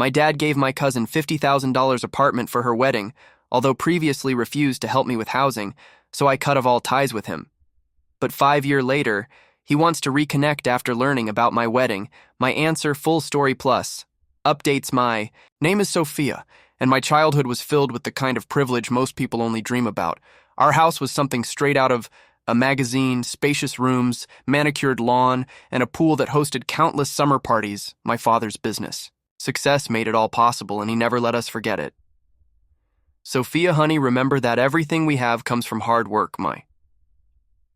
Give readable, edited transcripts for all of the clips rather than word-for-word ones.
My dad gave my cousin $50,000 apartment for her wedding, although previously refused to help me with housing, so I cut off all ties with him. But 5 years later, he wants to reconnect after learning about my wedding. My answer, full story plus. Updates: my name is Sophia, and my childhood was filled with the kind of privilege most people only dream about. Our house was something straight out of a magazine, spacious rooms, manicured lawn, and a pool that hosted countless summer parties, my father's business. Success made it all possible, and he never let us forget it. Sophia, honey, remember that everything we have comes from hard work, my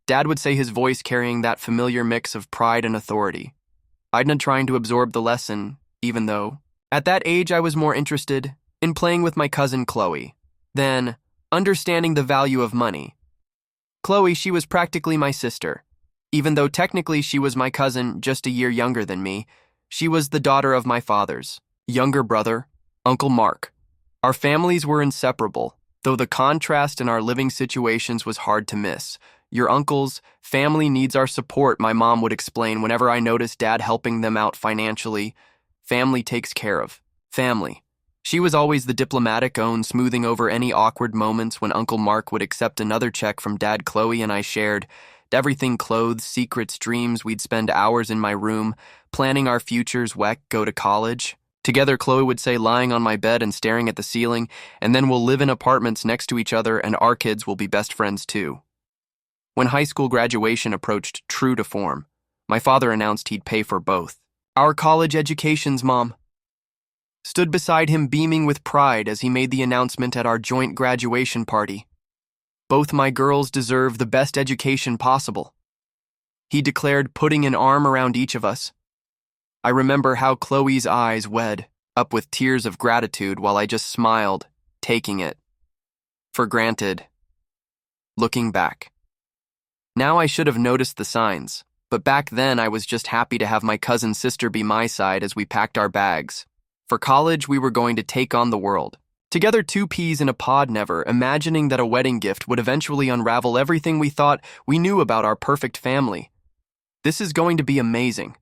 dad would say, his voice carrying that familiar mix of pride and authority. I'd been trying to absorb the lesson, even though, at that age, I was more interested in playing with my cousin Chloe than understanding the value of money. Chloe, she was practically my sister. Even though technically she was my cousin just a year younger than me, she was the daughter of my father's younger brother, Uncle Mark. Our families were inseparable, though the contrast in our living situations was hard to miss. Your uncle's family needs our support, my mom would explain whenever I noticed Dad helping them out financially. Family takes care of family. She was always the diplomatic own, smoothing over any awkward moments when Uncle Mark would accept another check from Dad. Chloe and I shared everything: clothes, secrets, dreams. We'd spend hours in my room, planning our futures, go to college. Together, Chloe would say, lying on my bed and staring at the ceiling, and then we'll live in apartments next to each other and our kids will be best friends too. When high school graduation approached, true to form, my father announced he'd pay for both our college educations. Mom stood beside him, beaming with pride as he made the announcement at our joint graduation party. Both my girls deserve the best education possible, he declared, putting an arm around each of us. I remember how Chloe's eyes welled up with tears of gratitude while I just smiled, taking it for granted. Looking back, now I should have noticed the signs, but back then I was just happy to have my cousin's sister be my side as we packed our bags. For college, we were going to take on the world. Together, two peas in a pod, never imagining that a wedding gift would eventually unravel everything we thought we knew about our perfect family. This is going to be amazing,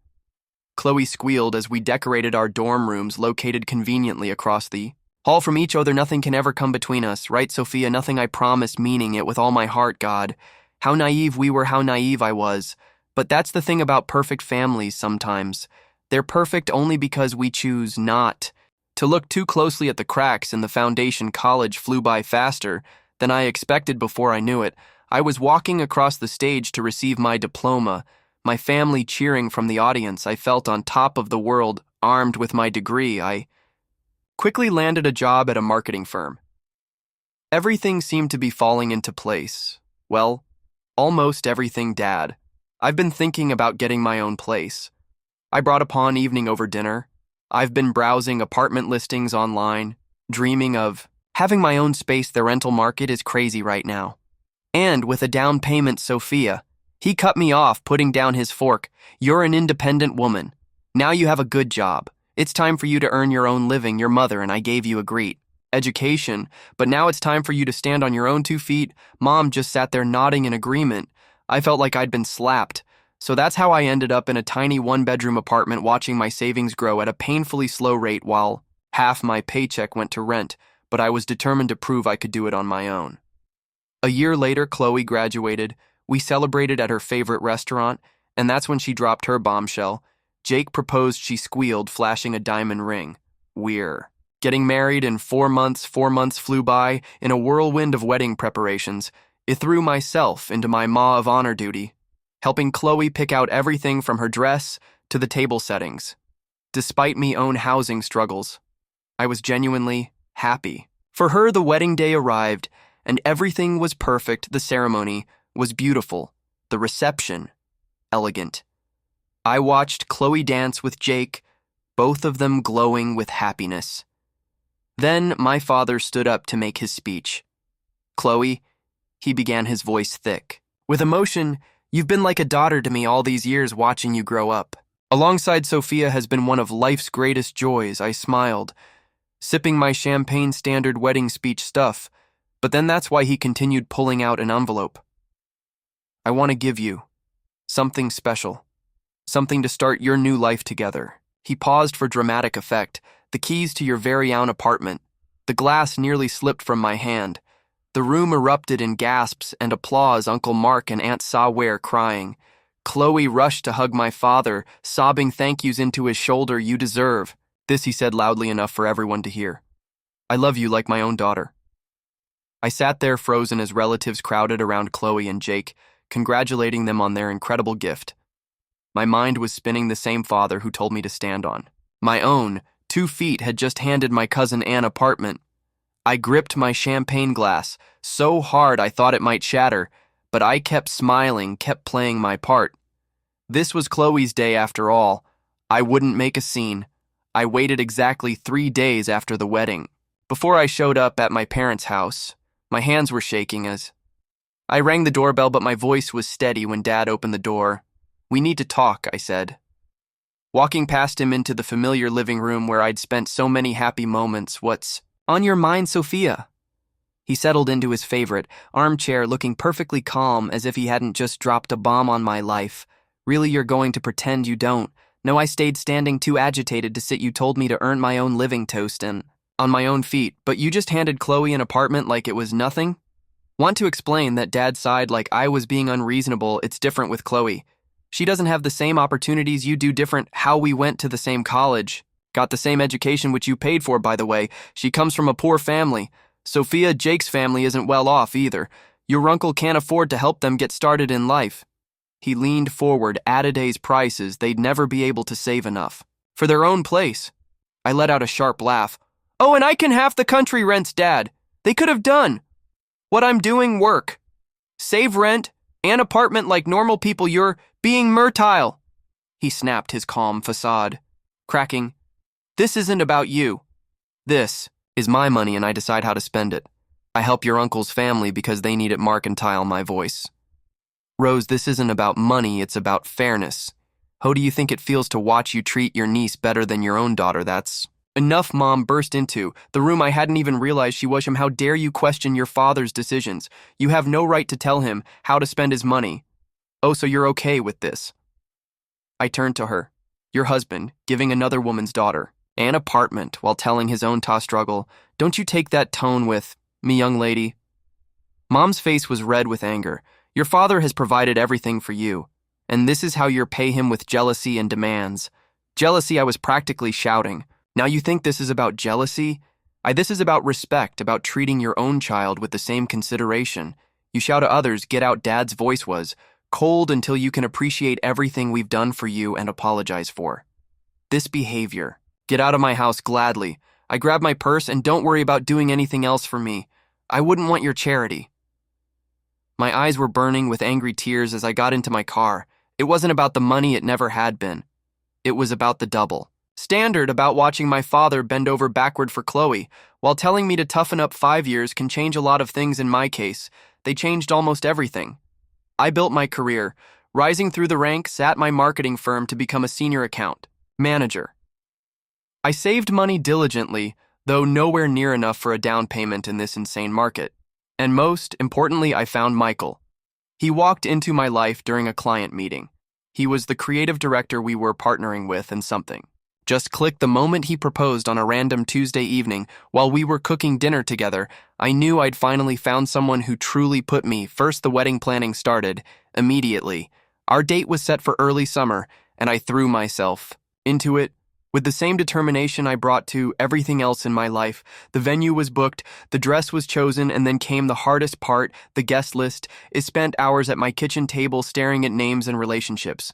Chloe squealed as we decorated our dorm rooms located conveniently across the hall from each other. Nothing can ever come between us, right, Sophia? Nothing, I promise, meaning it with all my heart. God, how naive we were, how naive I was. But that's the thing about perfect families sometimes. They're perfect only because we choose not to look too closely at the cracks in the foundation. College flew by faster than I expected. Before I knew it, I was walking across the stage to receive my diploma, my family cheering from the audience. I felt on top of the world, armed with my degree. I quickly landed a job at a marketing firm. Everything seemed to be falling into place. Well, almost everything, Dad. I've been thinking about getting my own place. I brought upon evening over dinner. I've been browsing apartment listings online, dreaming of having my own space. The rental market is crazy right now. And with a down payment, Sophia, he cut me off, putting down his fork. You're an independent woman. Now you have a good job. It's time for you to earn your own living. Your mother and I gave you a great education, but now it's time for you to stand on your own 2 feet. Mom just sat there nodding in agreement. I felt like I'd been slapped. So that's how I ended up in a tiny 1-bedroom apartment, watching my savings grow at a painfully slow rate while half my paycheck went to rent, but I was determined to prove I could do it on my own. A year later, Chloe graduated. We celebrated at her favorite restaurant, and that's when she dropped her bombshell. Jake proposed. She squealed, flashing a diamond ring. We're getting married in 4 months. 4 months flew by in a whirlwind of wedding preparations. It threw myself into my maw of honor duty, helping Chloe pick out everything from her dress to the table settings. Despite me own housing struggles, I was genuinely happy. For her, the wedding day arrived, and everything was perfect. The ceremony was beautiful, the reception elegant. I watched Chloe dance with Jake, both of them glowing with happiness. Then my father stood up to make his speech. Chloe, he began, his voice thick with emotion, you've been like a daughter to me all these years, watching you grow up. Alongside Sophia has been one of life's greatest joys. I smiled, sipping my champagne standard wedding speech stuff, but then that's why he continued, pulling out an envelope. I want to give you something special, something to start your new life together. He paused for dramatic effect, The keys to your very own apartment. The glass nearly slipped from my hand. The room erupted in gasps and applause. Uncle Mark and Aunt Saware crying. Chloe rushed to hug my father, sobbing thank yous into his shoulder. You deserve. This he said loudly enough for everyone to hear. I love you like my own daughter. I sat there frozen as relatives crowded around Chloe and Jake, congratulating them on their incredible gift. My mind was spinning the same father who told me to stand on. My own 2 feet had just handed my cousin an apartment. I gripped my champagne glass so hard I thought it might shatter, but I kept smiling, kept playing my part. This was Chloe's day after all. I wouldn't make a scene. I waited exactly 3 days after the wedding. Before I showed up at my parents' house, my hands were shaking as I rang the doorbell, but my voice was steady when Dad opened the door. We need to talk, I said. Walking past him into the familiar living room where I'd spent so many happy moments. What's on your mind, Sophia? He settled into his favorite armchair, looking perfectly calm as if he hadn't just dropped a bomb on my life. Really, you're going to pretend you don't? No, I stayed standing too agitated to sit. You told me to earn my own living toast and on my own feet, but you just handed Chloe an apartment like it was nothing? Want to explain that Dad sighed like I was being unreasonable. It's different with Chloe. She doesn't have the same opportunities you do. Different how we went to the same college. Got the same education, which you paid for, by the way. She comes from a poor family. Sophia, Jake's family isn't well off either. Your uncle can't afford to help them get started in life. He leaned forward. At today's prices, they'd never be able to save enough for their own place. I let out a sharp laugh. Oh, and I can half the country rents, Dad. They could have done what I'm doing work. Save rent, an apartment like normal people. You're being mertile. He snapped his calm facade, cracking. This isn't about you. This is my money and I decide how to spend it. I help your uncle's family because they need it. Mercantile, my voice. Rose, this isn't about money, it's about fairness. How do you think it feels to watch you treat your niece better than your own daughter? That's enough, Mom burst into the room. I hadn't even realized she was him. How dare you question your father's decisions? You have no right to tell him how to spend his money. Oh, so you're okay with this? I turned to her. Your husband giving another woman's daughter an apartment while telling his own struggle. Don't you take that tone with me, young lady. Mom's face was red with anger. Your father has provided everything for you, and this is how you pay him with jealousy and demands. Jealousy, I was practically shouting. Now you think this is about jealousy? This is about respect, about treating your own child with the same consideration. You shout at others. Get out. Dad's voice was cold until you can appreciate everything we've done for you and apologize for. This behavior. Get out of my house gladly. I grab my purse and don't worry about doing anything else for me. I wouldn't want your charity. My eyes were burning with angry tears as I got into my car. It wasn't about the money, it never had been. It was about the double standard, about watching my father bend over backward for Chloe, while telling me to toughen up. 5 years can change a lot of things. In my case, they changed almost everything. I built my career, rising through the ranks at my marketing firm to become a senior account manager. I saved money diligently, though nowhere near enough for a down payment in this insane market. And most importantly, I found Michael. He walked into my life during a client meeting. He was the creative director we were partnering with, and something just clicked the moment he proposed on a random Tuesday evening while we were cooking dinner together. I knew I'd finally found someone who truly put me first. The wedding planning started immediately. Our date was set for early summer, and I threw myself into it with the same determination I brought to everything else in my life. The venue was booked, the dress was chosen, and then came the hardest part, the guest list. It spent hours at my kitchen table staring at names and relationships.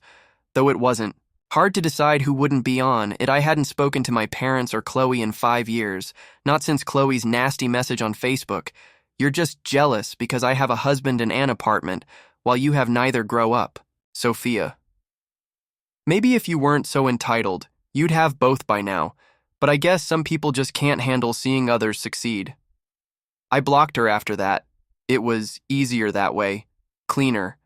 Though it wasn't hard to decide who wouldn't be on it. I hadn't spoken to my parents or Chloe in 5 years, not since Chloe's nasty message on Facebook. You're just jealous because I have a husband and an apartment, while you have neither. Grow up, Sophia. Maybe if you weren't so entitled, you'd have both by now, but I guess some people just can't handle seeing others succeed. I blocked her after that. It was easier that way, cleaner.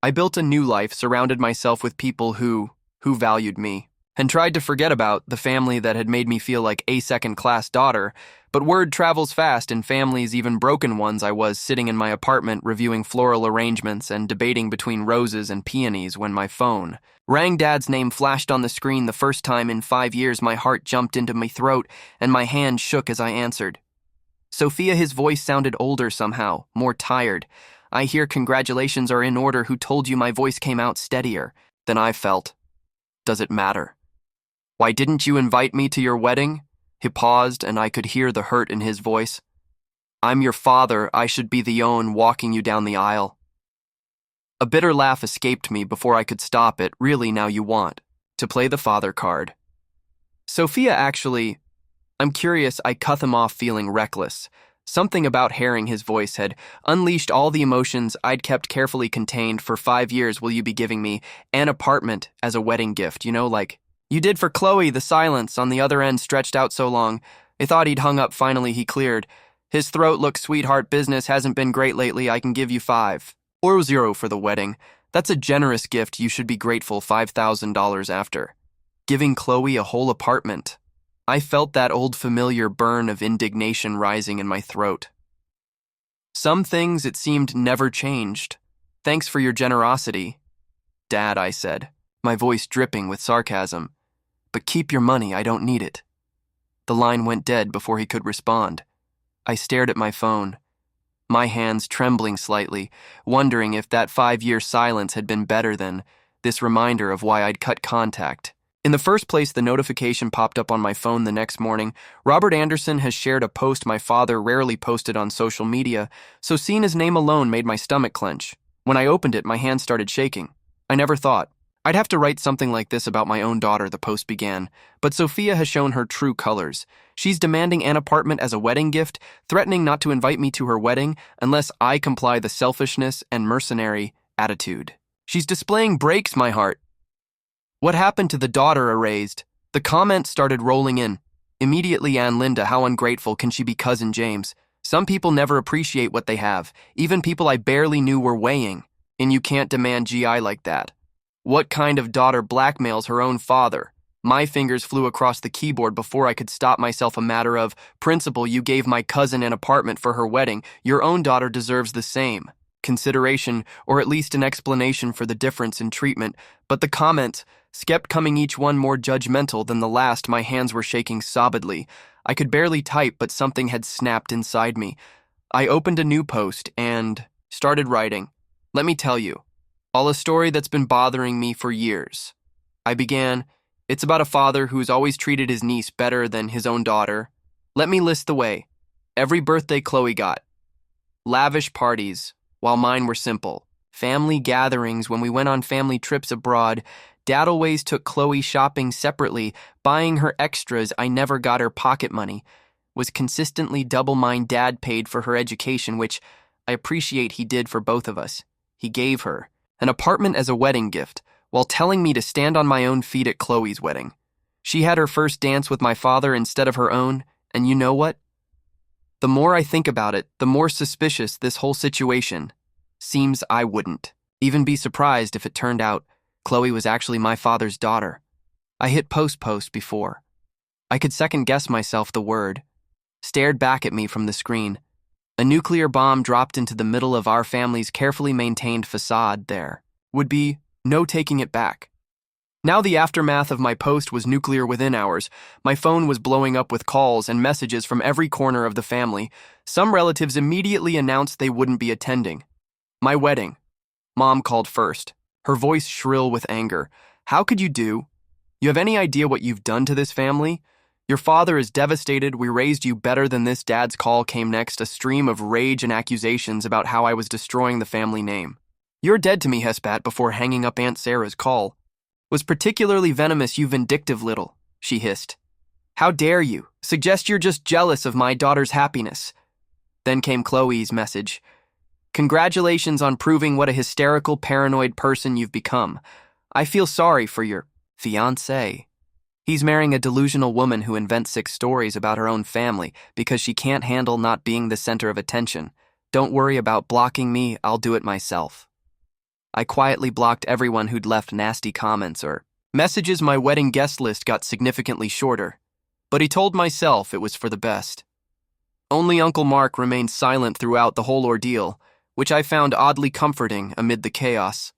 I built a new life, surrounded myself with people who valued me. and tried to forget about the family that had made me feel like a second-class daughter, but word travels fast in families, even broken ones. I was sitting in my apartment reviewing floral arrangements and debating between roses and peonies when my phone rang. Dad's name flashed on the screen. The first time in 5 years, my heart jumped into my throat and my hand shook as I answered. Sophia. His voice sounded older somehow, more tired. I hear congratulations are in order. Who told you? My voice came out steadier than I felt. Does it matter? Why didn't you invite me to your wedding? He paused, and I could hear the hurt in his voice. I'm your father. I should be the one walking you down the aisle. A bitter laugh escaped me before I could stop it. Really, now you want to play the father card? Sophia, actually, I'm curious. I cut him off, feeling reckless. Something about hearing his voice had unleashed all the emotions I'd kept carefully contained for 5 years. Will you be giving me an apartment as a wedding gift? Like you did for Chloe. The silence on the other end stretched out so long. I thought he'd hung up. Finally, he cleared his throat. Look, sweetheart, business hasn't been great lately. I can give you 5 or 0 for the wedding. That's a generous gift. You should be grateful. $5,000 after giving Chloe a whole apartment. I felt that old familiar burn of indignation rising in my throat. Some things, it seemed, never changed. Thanks for your generosity, Dad, I said, my voice dripping with sarcasm. But keep your money. I don't need it. The line went dead before he could respond. I stared at my phone, my hands trembling slightly, wondering if that 5-year silence had been better than this reminder of why I'd cut contact. In the first place, the notification popped up on my phone the next morning. Robert Anderson has shared a post my father rarely posted on social media, so seeing his name alone made my stomach clench. When I opened it, my hands started shaking. I never thought I'd have to write something like this about my own daughter, the post began. But Sophia has shown her true colors. She's demanding an apartment as a wedding gift, threatening not to invite me to her wedding unless I comply. The selfishness and mercenary attitude she's displaying breaks my heart. What happened to the daughter erased? The comments started rolling in. Immediately, Ann Linda, how ungrateful can she be? Cousin James. Some people never appreciate what they have. Even people I barely knew were weighing. And you can't demand GI like that. What kind of daughter blackmails her own father? My fingers flew across the keyboard before I could stop myself. A matter of principle. You gave my cousin an apartment for her wedding. Your own daughter deserves the same consideration, or at least an explanation for the difference in treatment. But the comments kept coming, each one more judgmental than the last. My hands were shaking solidly. I could barely type, but something had snapped inside me. I opened a new post and started writing. Let me tell you all a story that's been bothering me for years. I began, it's about a father who's always treated his niece better than his own daughter. Let me list the way. Every birthday Chloe got. Lavish parties, while mine were simple. Family gatherings when we went on family trips abroad. Dad always took Chloe shopping separately, buying her extras. I never got her pocket money. Was consistently double mine. Dad paid for her education, which I appreciate he did for both of us. He gave her an apartment as a wedding gift, while telling me to stand on my own feet at Chloe's wedding. She had her first dance with my father instead of her own, and you know what? The more I think about it, the more suspicious this whole situation seems. I wouldn't even be surprised if it turned out Chloe was actually my father's daughter. I hit post before I could second-guess myself. The word stared back at me from the screen. A nuclear bomb dropped into the middle of our family's carefully maintained facade. There would be no taking it back. Now the aftermath of my post was nuclear. Within hours, my phone was blowing up with calls and messages from every corner of the family. Some relatives immediately announced they wouldn't be attending my wedding. Mom called first, her voice shrill with anger. How could you do? You have any idea what you've done to this family? Your father is devastated. We raised you better than this. Dad's call came next, a stream of rage and accusations about how I was destroying the family name. You're dead to me, he spat before hanging up. Aunt Sarah's call was particularly venomous. You vindictive little, she hissed. How dare you suggest you're just jealous of my daughter's happiness? Then came Chloe's message. Congratulations on proving what a hysterical, paranoid person you've become. I feel sorry for your fiancé. He's marrying a delusional woman who invents 6 stories about her own family because she can't handle not being the center of attention. Don't worry about blocking me, I'll do it myself. I quietly blocked everyone who'd left nasty comments or Messages my wedding guest list got significantly shorter, but he told myself it was for the best. Only Uncle Mark remained silent throughout the whole ordeal, which I found oddly comforting amid the chaos.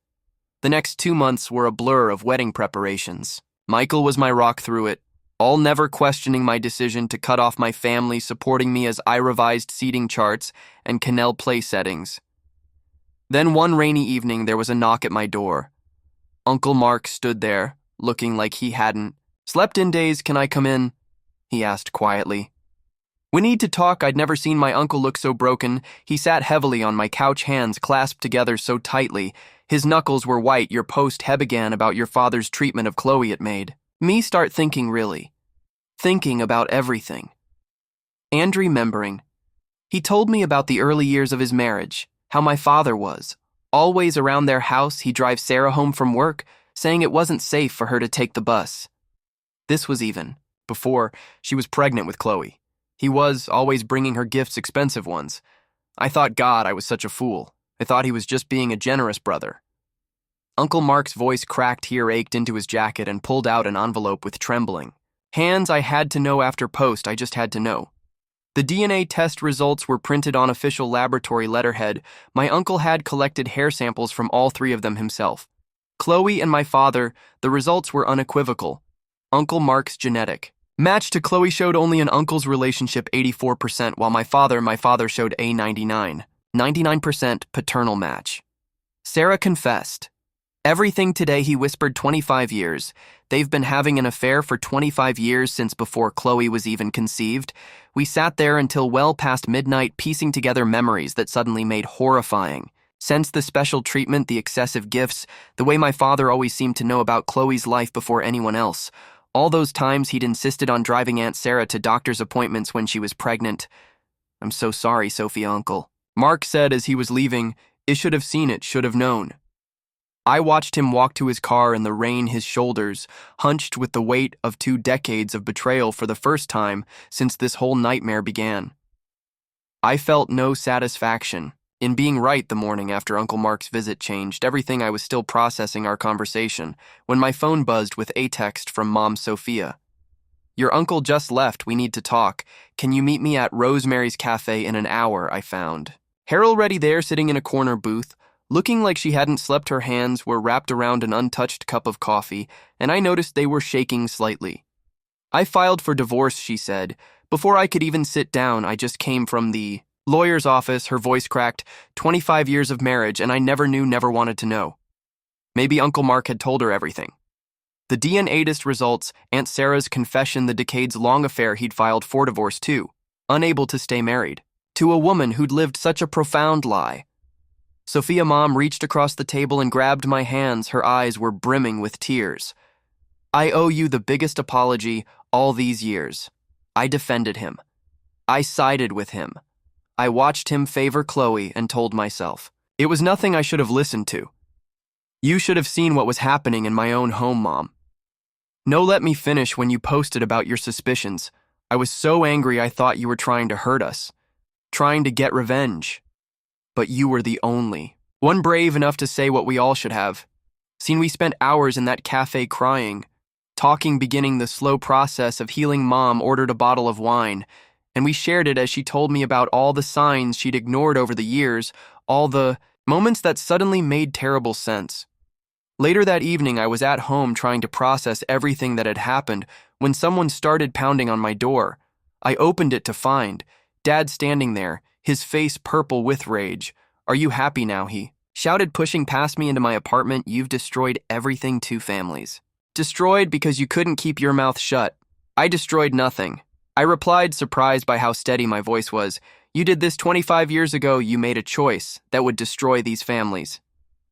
The next 2 months were a blur of wedding preparations. Michael was my rock through it, all never questioning my decision to cut off my family, supporting me as I revised seating charts and Canal play settings. Then one rainy evening there was a knock at my door. Uncle Mark stood there, looking like he hadn't slept in days. "Can I come in?" he asked quietly. "We need to talk." I'd never seen my uncle look so broken. He sat heavily on my couch, hands clasped together so tightly. His knuckles were white. "Your post he began about your father's treatment of Chloe. It made me start thinking, really. Thinking about everything. And remembering. He told me about the early years of his marriage, how my father was. Always around their house, he'd drive Sarah home from work, saying it wasn't safe for her to take the bus. This was even before she was pregnant with Chloe. He was always bringing her gifts, expensive ones. I thought, God, I was such a fool. I thought he was just being a generous brother. Uncle Mark's voice cracked here, ached into his jacket, and pulled out an envelope with trembling hands. I had to know after post, I just had to know. The DNA test results were printed on official laboratory letterhead. My uncle had collected hair samples from all 3 of them himself. Chloe and my father, the results were unequivocal. Uncle Mark's genetic match to Chloe showed only an uncle's relationship 84%, while my father showed a 99% paternal match. Sarah confessed. "Everything today," he whispered. 25 years. They've been having an affair for 25 years, since before Chloe was even conceived. We sat there until well past midnight, piecing together memories that suddenly made horrifying. Since the special treatment, the excessive gifts, the way my father always seemed to know about Chloe's life before anyone else. All those times he'd insisted on driving Aunt Sarah to doctor's appointments when she was pregnant. "I'm so sorry, Sophia, Uncle," Mark said as he was leaving. "It should have seen it, should have known." I watched him walk to his car in the rain, his shoulders hunched with the weight of 2 decades of betrayal for the first time since this whole nightmare began. I felt no satisfaction in being right the morning after Uncle Mark's visit changed everything. I was still processing our conversation when my phone buzzed with a text from Mom Sophia. "Your uncle just left. We need to talk. Can you meet me at Rosemary's Cafe in an hour?" I found her already there, sitting in a corner booth, looking like she hadn't slept. Her hands were wrapped around an untouched cup of coffee, and I noticed they were shaking slightly. "I filed for divorce," she said. Before I could even sit down, "I just came from the lawyer's office." Her voice cracked. 25 years of marriage, and I never wanted to know. Maybe Uncle Mark had told her everything. The DNA test results, Aunt Sarah's confession, the decades-long affair he'd filed for divorce too, unable to stay married to a woman who'd lived such a profound lie. Sophia, Mom reached across the table and grabbed my hands. Her eyes were brimming with tears. "I owe you the biggest apology all these years." I defended him. I sided with him. I watched him favor Chloe and told myself, it was nothing I should have listened to. "You should have seen what was happening in my own home, Mom." "No, let me finish. When you posted about your suspicions, I was so angry I thought you were trying to hurt us, trying to get revenge. But you were the only one brave enough to say what we all should have. We spent hours in that cafe crying, talking, beginning the slow process of healing. Mom ordered a bottle of wine, and we shared it as she told me about all the signs she'd ignored over the years, all the moments that suddenly made terrible sense. Later that evening, I was at home trying to process everything that had happened when someone started pounding on my door. I opened it to find Dad standing there, his face purple with rage. "Are you happy now?" he shouted, pushing past me into my apartment. "You've destroyed everything, 2 families. Destroyed because you couldn't keep your mouth shut." "I destroyed nothing," I replied, surprised by how steady my voice was. "You did this 25 years ago. You made a choice that would destroy these families.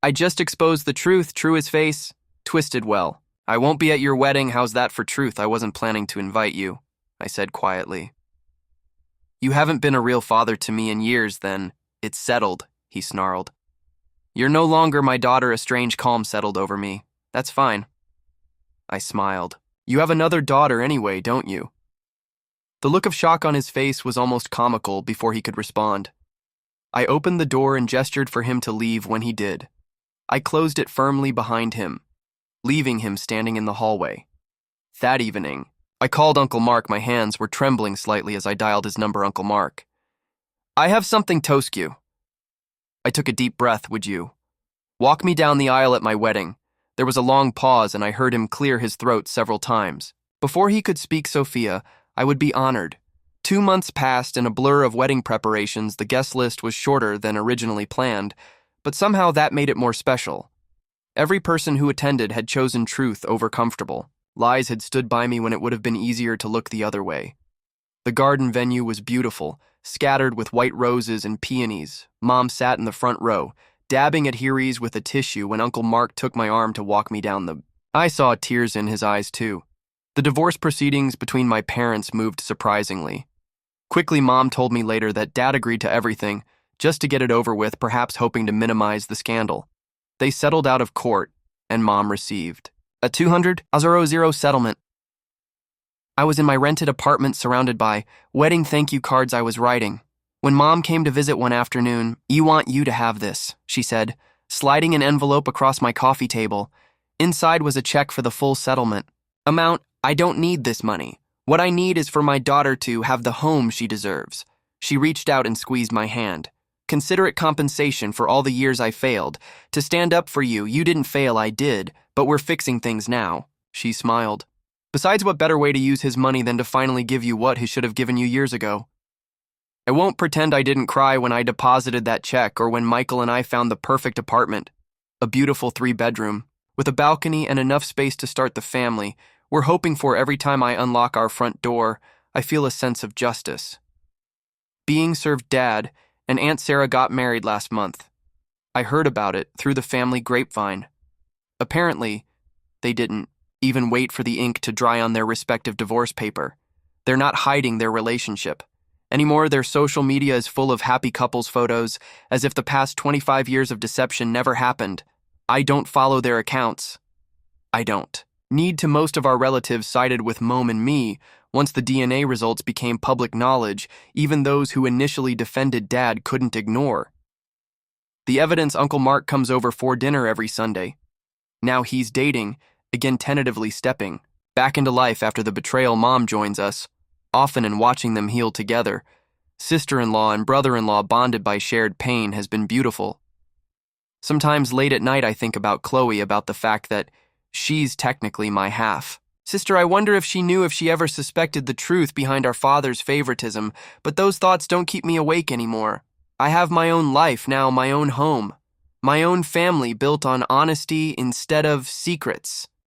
I just exposed the truth." True, his face twisted. "Well, I won't be at your wedding. How's that for truth? I wasn't planning to invite you," I said quietly. "You haven't been a real father to me in years, then. It's settled," he snarled. "You're no longer my daughter." A strange calm settled over me. "That's fine." I smiled. "You have another daughter anyway, don't you?" The look of shock on his face was almost comical before he could respond. I opened the door and gestured for him to leave. When he did, I closed it firmly behind him, leaving him standing in the hallway. That evening, I called Uncle Mark. My hands were trembling slightly as I dialed his number. Uncle Mark. I have something to ask you. I took a deep breath. Would you walk me down the aisle at my wedding? There was a long pause, and I heard him clear his throat several times. Before he could speak, Sophia, I would be honored. 2 months passed in a blur of wedding preparations. The guest list was shorter than originally planned, but somehow that made it more special. Every person who attended had chosen truth over comfortable. Lies had stood by me when it would have been easier to look the other way. The garden venue was beautiful, scattered with white roses and peonies. Mom sat in the front row, dabbing at her ears with a tissue when Uncle Mark took my arm to walk me down the... I saw tears in his eyes, too. The divorce proceedings between my parents moved surprisingly. Quickly, Mom told me later that Dad agreed to everything, just to get it over with, perhaps hoping to minimize the scandal. They settled out of court, and Mom received a $200,000 settlement. I was in my rented apartment surrounded by wedding thank you cards I was writing. When Mom came to visit one afternoon, "You want you to have this," she said, sliding an envelope across my coffee table. Inside was a check for the full settlement. Amount, I don't need this money. What I need is for my daughter to have the home she deserves. She reached out and squeezed my hand. Consider it compensation for all the years I failed. To stand up for you, you didn't fail, I did, but we're fixing things now. She smiled. Besides, what better way to use his money than to finally give you what he should have given you years ago? I won't pretend I didn't cry when I deposited that check or when Michael and I found the perfect apartment. A beautiful 3-bedroom, with a balcony and enough space to start the family. We're hoping for every time I unlock our front door, I feel a sense of justice. Being served. Dad and Aunt Sarah got married last month. I heard about it through the family grapevine. Apparently, they didn't even wait for the ink to dry on their respective divorce paper. They're not hiding their relationship. Anymore, their social media is full of happy couples photos, as if the past 25 years of deception never happened. I don't follow their accounts. I don't need to. Most of our relatives sided with Mom and me once the DNA results became public knowledge. Even those who initially defended Dad couldn't ignore the evidence. Uncle Mark comes over for dinner every Sunday. Now he's dating, again tentatively stepping back into life after the betrayal. Mom joins us, often, and watching them heal together. Sister-in-law and brother-in-law bonded by shared pain has been beautiful. Sometimes late at night I think about Chloe, about the fact that she's technically my half sister. I wonder if she knew, if she ever suspected the truth behind our father's favoritism, but those thoughts don't keep me awake anymore. I have my own life now, my own home, my own family built on honesty instead of secrets.